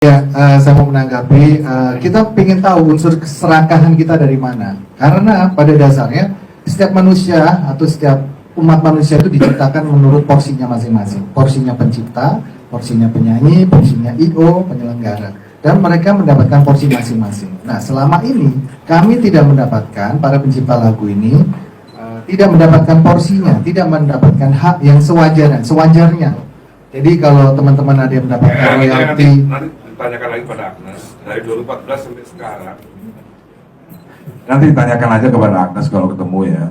Ya, saya mau menanggapi, kita ingin tahu unsur keserakahan kita dari mana. Karena pada dasarnya setiap manusia atau setiap umat manusia itu diciptakan menurut porsinya masing-masing. Porsinya pencipta, porsinya penyanyi, porsinya I.O, penyelenggara. Dan mereka mendapatkan porsi masing-masing. Nah, selama ini kami tidak mendapatkan, para pencipta lagu ini tidak mendapatkan porsinya, tidak mendapatkan hak yang sewajarnya. Jadi kalau teman-teman ada yang mendapatkan royalti, tanyakan lagi pada Agnes dari 2014 sampai sekarang. Nanti tanyakan aja kepada Agnes kalau ketemu ya.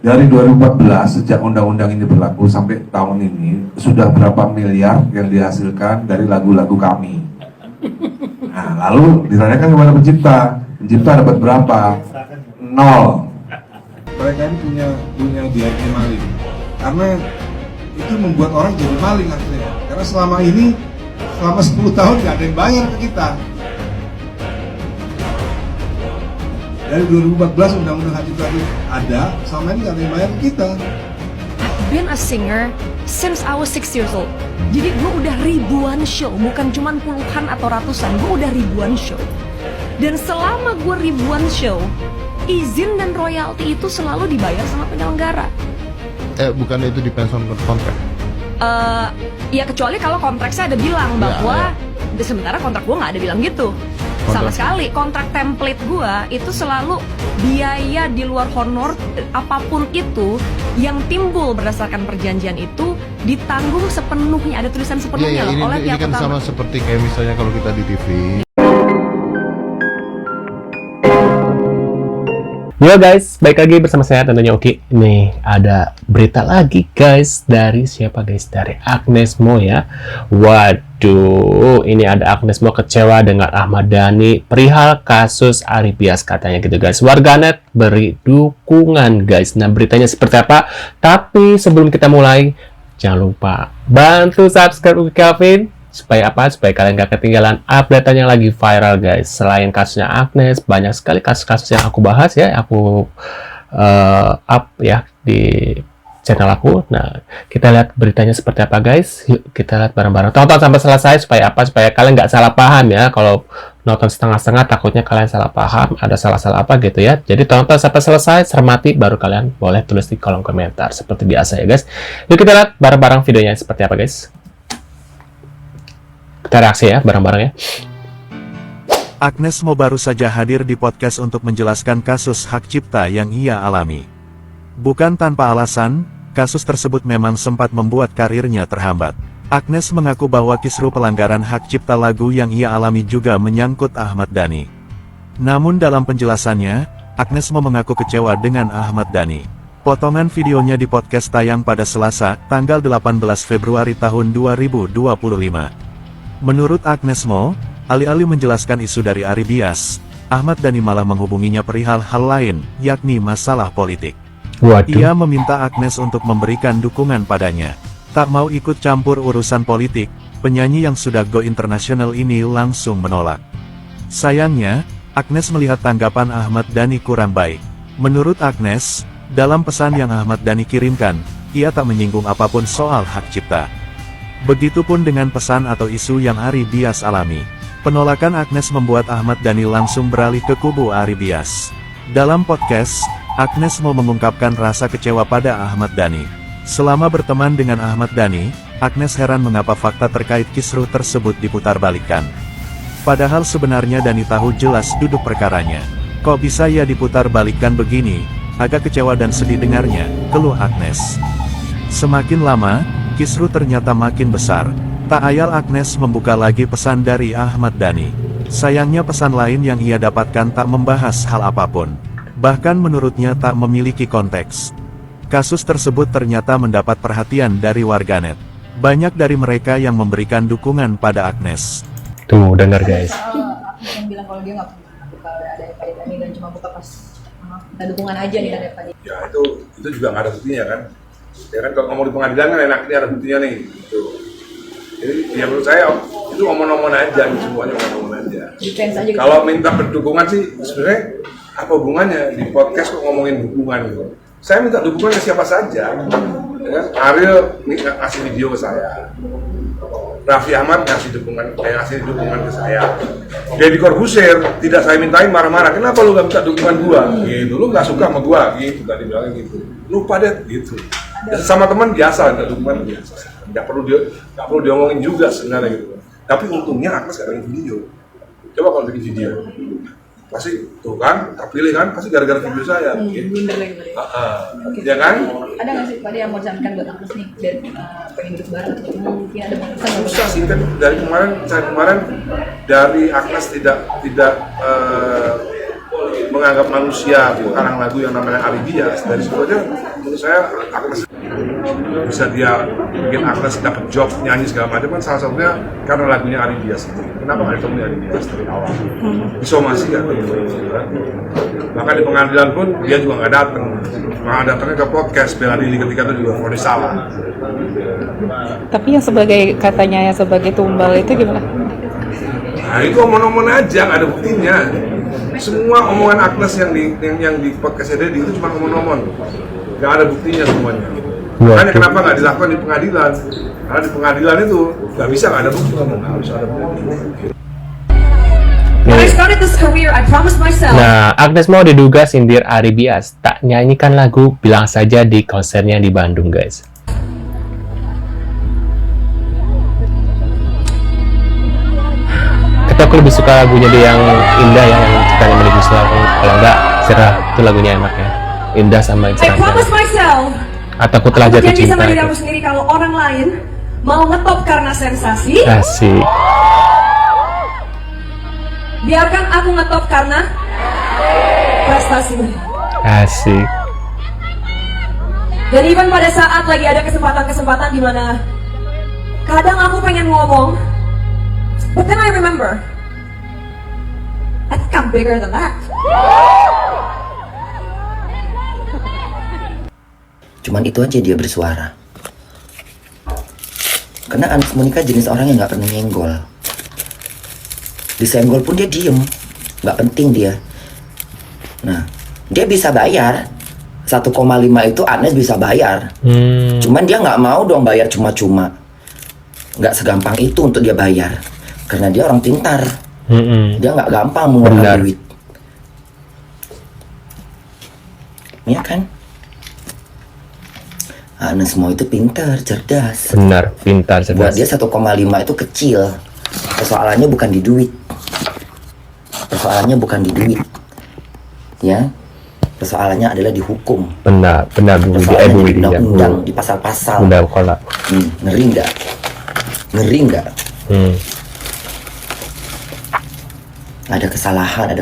Dari 2014 sejak undang-undang ini berlaku sampai tahun ini sudah berapa miliar yang dihasilkan dari lagu-lagu kami. Nah, lalu ditanyakan kepada pencipta. Pencipta dapat berapa? 0. Mereka ini punya VIP maling. Karena itu membuat orang jadi maling akhirnya. Karena selama 10 tahun nggak ada yang bayar ke kita. Dari 2014 undang-undang hak cipta itu ada, selama ini nggak ada yang bayar ke kita. I've been a singer since I was 6 years old. Jadi gue udah ribuan show, bukan cuma puluhan atau ratusan, gue udah ribuan show. Dan selama gue ribuan show, izin dan royalti itu selalu dibayar sama penyelenggara. Bukannya itu depends on kontrak? Ya kecuali kalau kontraknya ada bilang bahwa sementara kontrak gue nggak ada bilang gitu sama sekali. Kontrak template gue itu selalu biaya di luar honor apapun itu yang timbul berdasarkan perjanjian itu ditanggung sepenuhnya, ada tulisan sepenuhnya loh oleh ini pihak kan utama. sama seperti kayak misalnya kalau kita di TV. Yo guys, baik lagi bersama saya tentunya Oki. Nih ada berita lagi guys, dari siapa guys? Dari Agnes Mo ya. Waduh, ini ada Agnes Mo kecewa dengan Ahmad Dhani perihal kasus Ari Bias katanya gitu guys. Warganet beri dukungan guys. Nah beritanya seperti apa? Tapi sebelum kita mulai, jangan lupa bantu subscribe Uki Kelvin. Supaya apa? Supaya kalian gak ketinggalan update yang lagi viral guys. Selain kasusnya Agnes, banyak sekali kasus-kasus yang aku bahas ya. Aku up ya di channel aku. Nah, kita lihat beritanya seperti apa guys. Yuk kita lihat bareng-bareng. Tonton sampai selesai supaya apa? Supaya kalian gak salah paham ya. Kalau nonton setengah-setengah takutnya kalian salah paham. Ada salah-salah apa gitu ya. Jadi tonton sampai selesai, cermati, baru kalian boleh tulis di kolom komentar. Seperti biasa ya guys. Yuk kita lihat bareng-bareng videonya seperti apa guys. Kita reaksi ya, bareng-bareng ya. Agnes Mo baru saja hadir di podcast untuk menjelaskan kasus hak cipta yang ia alami. Bukan tanpa alasan, kasus tersebut memang sempat membuat karirnya terhambat. Agnes mengaku bahwa kisru pelanggaran hak cipta lagu yang ia alami juga menyangkut Ahmad Dhani. Namun dalam penjelasannya, Agnes Mo mengaku kecewa dengan Ahmad Dhani. Potongan videonya di podcast tayang pada Selasa, tanggal 18 Februari tahun 2025. Menurut Agnes Mo, alih-alih menjelaskan isu dari Ari Bias, Ahmad Dhani malah menghubunginya perihal hal lain, yakni masalah politik. Waduh. Ia meminta Agnes untuk memberikan dukungan padanya. Tak mau ikut campur urusan politik, penyanyi yang sudah go internasional ini langsung menolak. Sayangnya, Agnes melihat tanggapan Ahmad Dhani kurang baik. Menurut Agnes, dalam pesan yang Ahmad Dhani kirimkan, ia tak menyinggung apapun soal hak cipta. Begitupun dengan pesan atau isu yang Ari Bias alami. Penolakan Agnes membuat Ahmad Dhani langsung beralih ke kubu Ari Bias. Dalam podcast, Agnes Mo mengungkapkan rasa kecewa pada Ahmad Dhani. Selama berteman dengan Ahmad Dhani, Agnes heran mengapa fakta terkait kisruh tersebut diputarbalikkan. Padahal sebenarnya Dhani tahu jelas duduk perkaranya. Kok bisa ya diputarbalikkan begini? Agak kecewa dan sedih dengarnya, keluh Agnes. Semakin lama, kisruh ternyata makin besar. Tak ayal Agnes membuka lagi pesan dari Ahmad Dhani. Sayangnya pesan lain yang ia dapatkan tak membahas hal apapun. Bahkan menurutnya tak memiliki konteks. Kasus tersebut ternyata mendapat perhatian dari warganet. Banyak dari mereka yang memberikan dukungan pada Agnes. Tuh, dengar guys. Yang bilang kalau dia nggak pernah buka ada Pak Dhani dan cuma buka pas minta dukungan aja nih dari Pak Dhani. Ya itu juga nggak ada buktinya kan. Ya kan kalau ngomong di pengadilan kan enak, ini ada buktinya nih. Gitu. Jadi ya menurut saya itu ngomong-ngomong aja, semuanya ngomong-ngomong aja. Defense aja gitu. Kalau minta berdukungan sih sebenarnya apa hubungannya di podcast kok ngomongin dukungan gitu. Saya minta dukungan ke siapa saja. Ya, Ariel ngasih video ke saya. Raffi Ahmad ngasih dukungan ke saya. Deddy Corbuzier tidak saya mintain marah-marah, kenapa lu gak minta dukungan gua? Gitu, lu gak suka sama gua, gitu tadi bilangnya gitu. Lupa deh, gitu. Sama teman biasa, minta dukungan biasa. Gak perlu diomongin juga sebenarnya gitu. Tapi untungnya Agnes gak ada video. Coba kalau bikin video, pasti tuh kan, terpilih kan, pasti gara-gara video saya. Gitu. Minder lagi berarti. Okay. Ya kan? Ada nggak sih Pak yang mau disampaikan buat Agnes nih dan pengen hidup bareng? Mungkin ada pesan Susah sih kan dari kemarin dari Agnes tidak menganggap manusia pengarang lagu yang namanya Ari Dias. Dari situ aja menurut saya Agnes bisa dia bikin Agnes dapat job nyanyi segala macam kan salah satunya karena lagunya Ari Dias itu. Kenapa nggak ditemui Ari Dias dari awal? Disomasi kan? Bahkan di pengadilan pun dia juga nggak datang. Malah datangnya ke podcast bela diri ketika itu juga vonis salah. Tapi yang katanya sebagai tumbal itu gimana? Nah itu omong-omong aja, nggak ada buktinya. Semua omongan Agnes yang di podcast Deddy itu cuma omong-omong, nggak ada buktinya semuanya. Makanya kenapa nggak dilakukan di pengadilan? Karena di pengadilan itu nggak bisa, nggak ada bukti, harus ada bukti. Nah, Agnes Mo diduga sindir Ari Dias, tak nyanyikan lagu Bilang Saja di konsernya di Bandung, guys. Aku lebih suka lagunya dia yang indah ya, yang ceritanya Melly Guslau. Kalau enggak, Cerah, itu lagunya enak ya. Indah sama Cerah. Atau Aku Telah Jatuh Cinta. Sama diri aku sendiri kalau orang lain mau ngetop karena sensasi. Asik. Biarkan aku ngetop karena prestasi. Asik. Dan even pada saat lagi ada kesempatan-kesempatan di mana kadang aku pengen ngomong, but then I remember, I think I'm bigger than that. Cuman itu aja dia bersuara. Karena Agnes Monica jenis orang yang nggak pernah nyenggol. Disenggol pun dia diem, nggak penting dia. Nah, dia bisa bayar 1,5 itu Agnes bisa bayar. Cuman dia nggak mau dong bayar cuma-cuma. Nggak segampang itu untuk dia bayar. Karena dia orang pintar. Dia nggak gampang mengeluarkan duit. Iya kan? Agnes Mo itu pintar, cerdas. Benar, pintar, cerdas. Buat dia 1,5 itu kecil. Persoalannya bukan di duit. Persoalannya bukan di duit. Ya. Persoalannya adalah di hukum. Benar, Bu. Persoalannya di undang-undang, di pasal-pasal. Udah kolak. Ngeri nggak? Ngeri nggak? Ada kesalahan,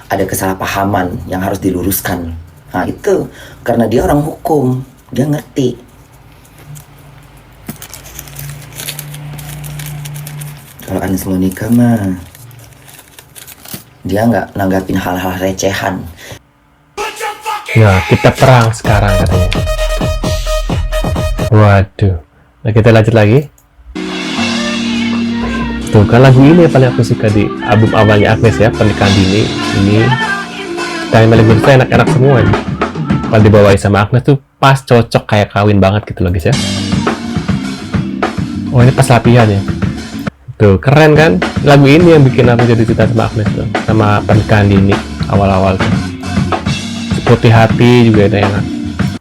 ada kesalahpahaman yang harus diluruskan. Nah itu karena dia orang hukum, dia ngerti. Kalau Agnes Monica mah dia nggak nanggapin hal-hal recehan. Nah, kita perang sekarang katanya. Waduh. Nah, kita lanjut lagi. Tuh kan lagu ini yang paling aku suka di album awalnya Agnes ya, Pernikahan Dini. Ini dan Melly Guslau enak-enak semua nih. Kalau dibawain sama Agnes tuh pas cocok kayak kawin banget gitu loh guys ya. Oh ini pas latihan ya. Tuh keren kan? Lagu ini yang bikin aku jadi cinta sama Agnes tuh, sama Pernikahan Dini awal-awal tuh. Putih Hati juga ada enak,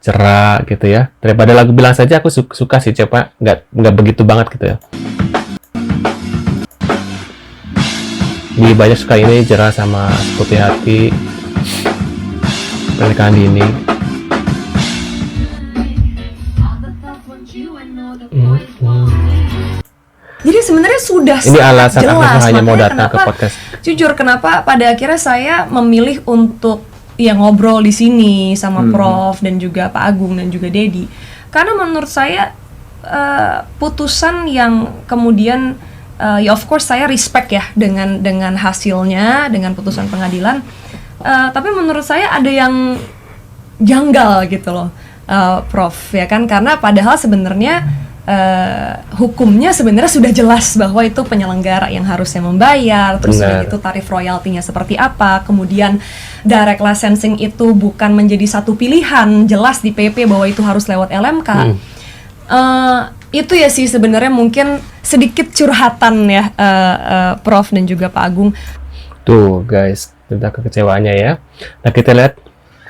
Cerah gitu ya. Daripada lagu Bilang Saja aku suka sih, coba nggak begitu banget gitu ya. Di banyak suka ini Cerah sama Putih Hati, Pernikahan Dini. Jadi sebenarnya sudah ini alasan jelas, aku hanya mau datang kenapa, ke podcast. Jujur kenapa pada akhirnya saya memilih untuk ya ngobrol di sini sama Prof dan juga Pak Agung dan juga Deddy. Karena menurut saya putusan yang kemudian ya of course saya respect ya dengan hasilnya, dengan putusan pengadilan. Tapi menurut saya ada yang janggal gitu loh, Prof ya kan, karena padahal sebenarnya hukumnya sebenarnya sudah jelas bahwa itu penyelenggara yang harusnya membayar, terus udah gitu tarif royaltinya seperti apa, kemudian direct licensing itu bukan menjadi satu pilihan jelas di PP bahwa itu harus lewat LMK. Itu ya sih sebenarnya mungkin sedikit curhatan ya, Prof dan juga Pak Agung. Tuh guys, tentang kekecewaannya ya. Nah kita lihat.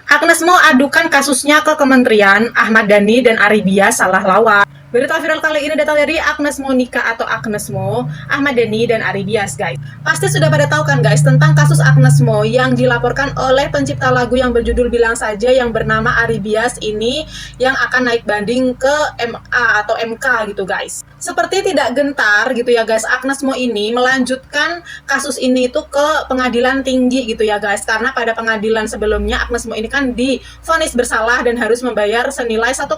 Agnes Mo adukan kasusnya ke Kementerian, Ahmad Dhani dan Aribia salah lawan. Berita viral kali ini datang dari Agnes Monica atau Agnes Mo, Ahmad Dhani dan Aribias, guys. Pasti sudah pada tahu kan guys tentang kasus Agnes Mo yang dilaporkan oleh pencipta lagu yang berjudul Bilang Saja yang bernama Aribias ini yang akan naik banding ke MA atau MK gitu guys. Seperti tidak gentar gitu ya guys, Agnes Mo ini melanjutkan kasus ini itu ke pengadilan tinggi gitu ya guys. Karena pada pengadilan sebelumnya Agnes Mo ini kan divonis bersalah dan harus membayar senilai 1,5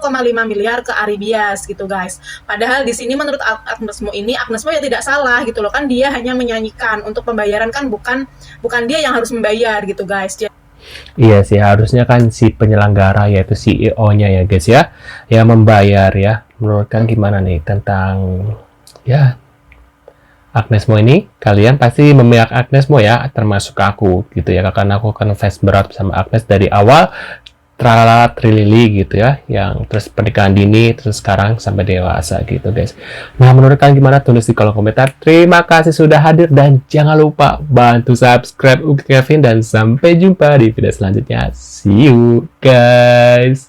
miliar ke Aribias gitu guys. Padahal di sini menurut Agnes Mo ini, Agnes Mo ya tidak salah gitu loh, kan dia hanya menyanyikan, untuk pembayaran kan bukan dia yang harus membayar gitu guys. Iya sih, harusnya kan si penyelenggara yaitu CEO-nya ya guys ya, yang membayar ya. Menurut kan gimana nih tentang ya Agnes Mo ini? Kalian pasti memihak Agnes Mo ya, termasuk aku gitu ya, karena aku kan fans berat sama Agnes dari awal. Tralala trilili gitu ya, yang terus pernikahan dini, terus sekarang sampai dewasa gitu guys. Nah menurut kalian gimana? Tulis di kolom komentar. Terima kasih sudah hadir dan jangan lupa bantu subscribe Uki Kevin dan sampai jumpa di video selanjutnya. See you guys.